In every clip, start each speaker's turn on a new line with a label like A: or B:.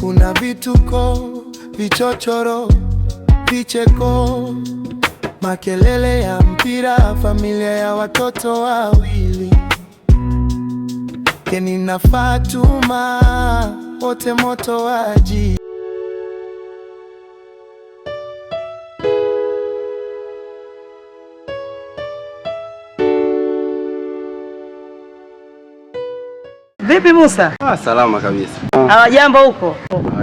A: kuna vituko, vichochoro, vicheko, makelele ya mpira, familia ya watoto wawili, Keni na Fatuma, wote moto waji.
B: Vipi Musa?
C: Salama kabisa.
B: Jambo huko?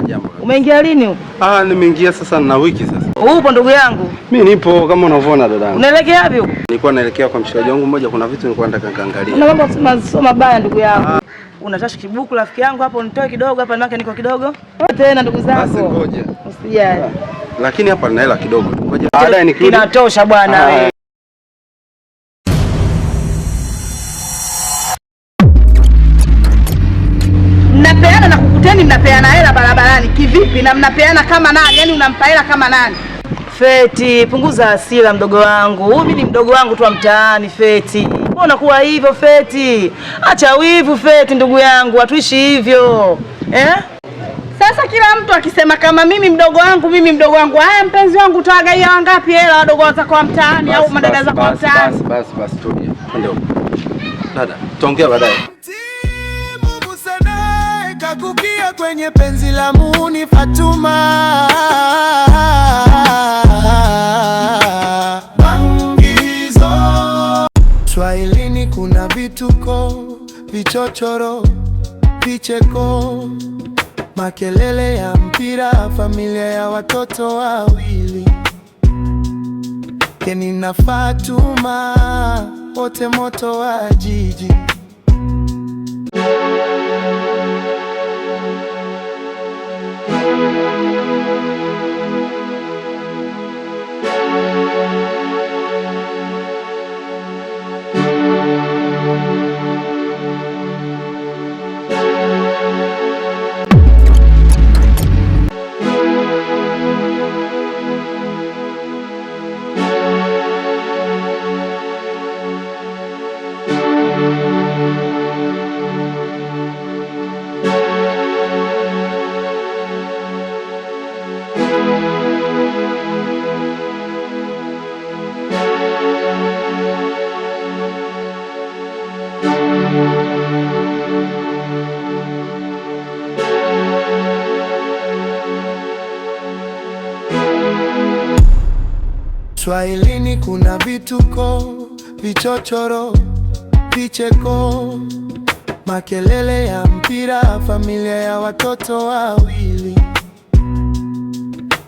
C: Jambo.
B: Umeingia lini huko?
C: Nimeingia sasa na wiki sasa.
B: Upo ndugu yangu?
C: Mimi nipo kama unavyoona dadangu.
B: Unaelekea wapi huko?
C: Nilikuwa naelekea kwa mshikaji wangu mmoja, kuna vitu nilikuwa nataka kaangalia.
B: Una mambo sio mabaya ndugu yangu. Unatashi kibuku rafiki yangu hapo nitoe kidogo hapa nake niko kidogo. Tena ndugu zangu.
C: Basi ngoja.
B: Usijali.
C: Lakini hapa nina hela kidogo. Ngoja baadaye nikirudi.
B: Inatosha bwana wewe. Mnapeana na kukuteni, mnapeana hela barabarani kivipi? Na mnapeana kama nani? Yaani unampa hela kama nani? Feti, punguza hasira mdogo wangu. Mimi ni mdogo wangu tu wa mtaani Feti. Mbona kuwa hivyo Feti? Acha wivu Feti ndugu yangu, hatuishi hivyo. Sasa kila mtu akisema kama mimi mdogo wangu, haya mpenzi wangu utawagaia wangapi hela wadogo wako wa mtaani au madada zako wa mtaani?
C: Basi tulia. Twende huko. Dada, tutaongea baadaye.
A: Kakukia kwenye penzi la Muni Fatuma, Bangizo. Swahilini kuna vituko, vichochoro, vicheko, makelele ya mpira, familia ya watoto wawili, Keni na Fatuma, wote moto wa jiji. Swahilini kuna vituko, vichochoro, vicheko, makelele ya mpira, familia ya watoto wawili,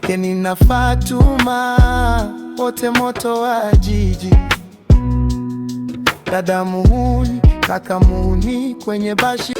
A: Keni na Fatuma, wote moto wa jiji. Dada muhuni, kaka muhuni kwenye bashi.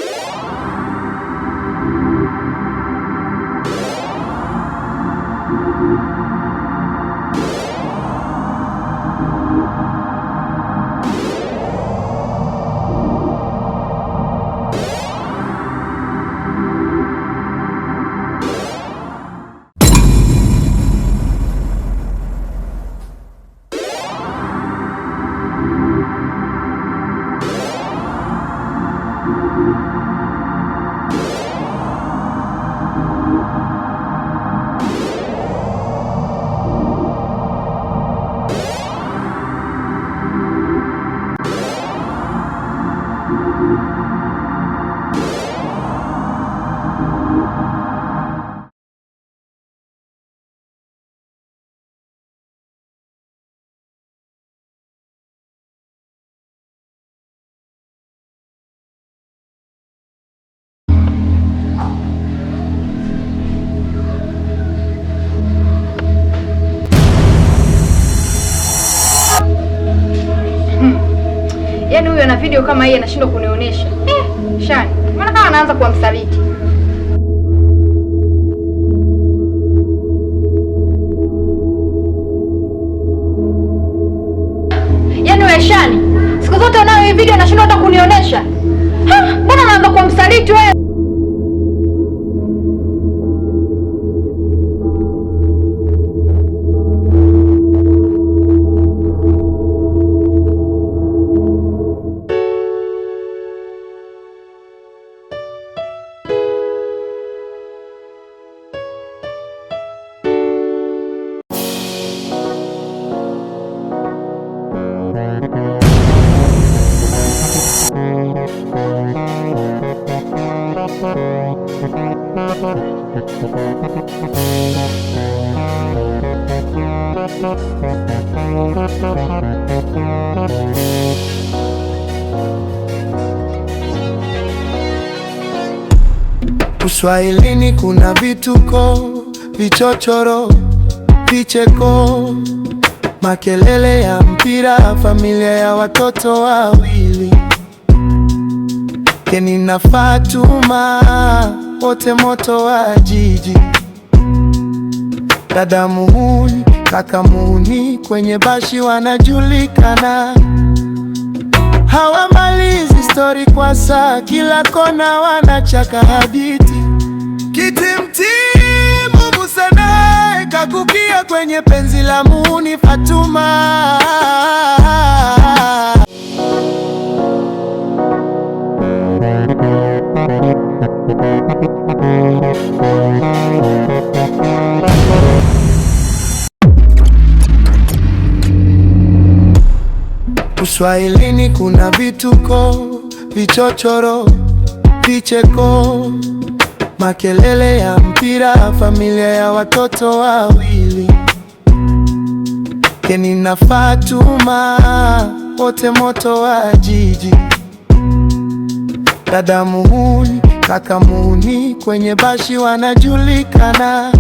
D: Yaani huyo ana video kama hii anashindwa kunionyesha. Shani, maana kama anaanza kuwa msaliti. Yaani wewe Shani, siku zote unayo hii video anashindwa hata kunionyesha. Mbona anaanza kuwa msaliti wewe?
A: Uswahilini kuna vituko, vichochoro, vicheko, makelele ya mpira, familia ya watoto wawili, Keni na Fatuma, wote moto wa jiji. Dada muhuni, kaka muhuni, kwenye bashi wanajulikana. Hawamalizi story kwa saa, kila kona wanachaka hadithi. Kitimtimu Musa naye kakukia kwenye penzi la muhuni Fatuma. Uswahilini kuna vituko, vichochoro, vicheko, makelele ya mpira, familia ya watoto wawili, Keni na Fatuma, wote moto wa jiji. Dada muhuni, kaka muhuni, kwenye bashi wanajulikana.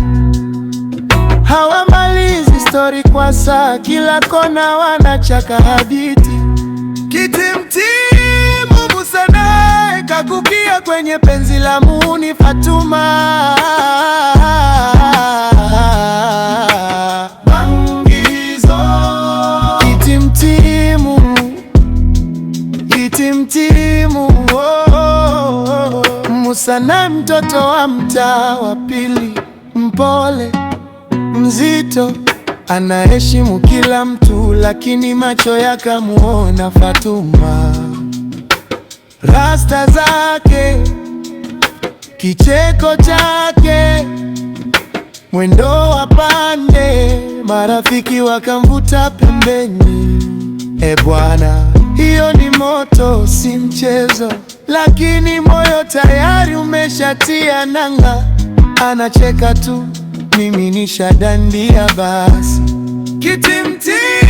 A: Hawamalizi story kwa saa, kila kona wanachaka hadithi. Kitimtimu Musa naye kakukia kwenye penzi la muhuni Fatuma. Bangizo. Kitimtimu, kitimtimu, oh, oh, oh. Musa na mtoto wa mtaa wa pili, mpole, mzito, anaheshimu kila mtu, lakini macho yakamuona Fatuma. Rasta zake, kicheko chake, mwendo wa pande, marafiki wakamvuta pembeni. Bwana, hiyo ni moto, si mchezo, lakini moyo tayari umeshatia nanga. Anacheka tu, mimi nishadandia basi. Kitimtimu